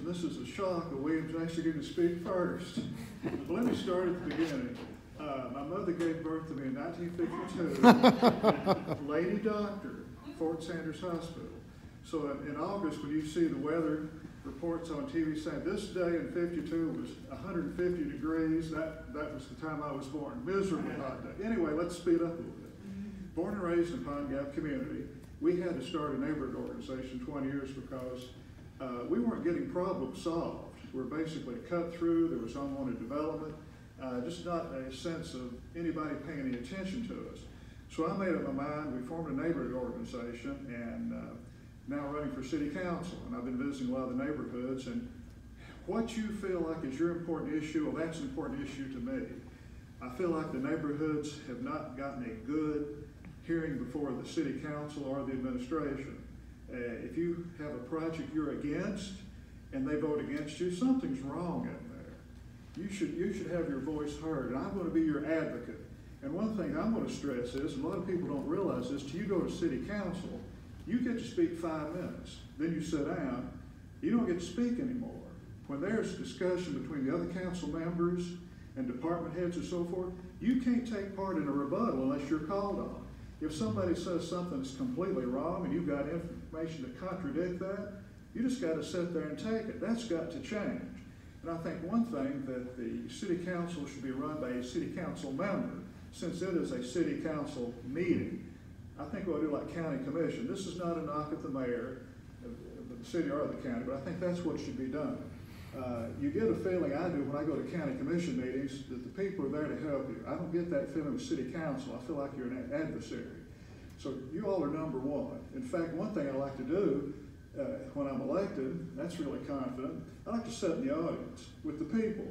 this is a shock, but William's actually going to speak first. But let me start at the beginning. My mother gave birth to me in 1952, lady doctor, Fort Sanders Hospital. So in August, when you see the weather reports on TV saying this day in 52 was 150 degrees, that was the time I was born. Miserably hot day. Anyway, let's speed up a little bit. Born and raised in Pine Gap community, we had to start a neighborhood organization 20 years because we weren't getting problems solved. We're basically cut through, there was unwanted development, just not a sense of anybody paying any attention to us. So I made up my mind, we formed a neighborhood organization, and now running for city council. And I've been visiting a lot of the neighborhoods, and what you feel like is your important issue, well, that's an important issue to me. I feel like the neighborhoods have not gotten a good hearing before the city council or the administration. If you have a project you're against and they vote against you, something's wrong in there. You should have your voice heard, and I'm going to be your advocate. And one thing I'm going to stress is, and a lot of people don't realize this, till you go to city council, you get to speak 5 minutes. Then you sit down, you don't get to speak anymore. When there's discussion between the other council members and department heads and so forth, you can't take part in a rebuttal unless you're called on. If somebody says something that's completely wrong and you've got information to contradict that, you just got to sit there and take it. That's got to change. And I think one thing that the city council should be run by a city council member, since it is a city council meeting. I think we'll do like county commission. This is not a knock at the mayor of the city or the county, but I think that's what should be done. You get a feeling, I do, when I go to county commission meetings, that the people are there to help you. I don't get that feeling with city council. I feel like you're an adversary. So you all are number one. In fact, one thing I like to do when I'm elected, that's really confident, I like to sit in the audience with the people,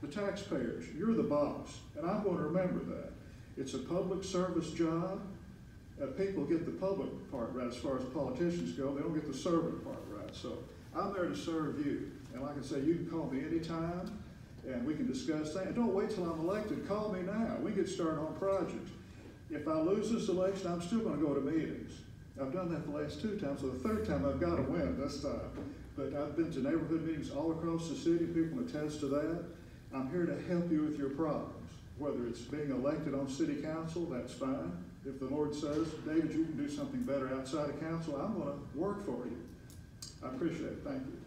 the taxpayers. You're the boss, and I'm going to remember that. It's a public service job. People get the public part right as far as politicians go. They don't get the servant part right. So I'm there to serve you. And like I say, you can call me anytime, and we can discuss that. And don't wait till I'm elected. Call me now. We get started on projects. If I lose this election, I'm still going to go to meetings. I've done that the last 2 times, so the 3rd time I've got to win this time. But I've been to neighborhood meetings all across the city. People attest to that. I'm here to help you with your problems. Whether it's being elected on city council, that's fine. If the Lord says, David, you can do something better outside of council, I'm going to work for you. I appreciate it. Thank you.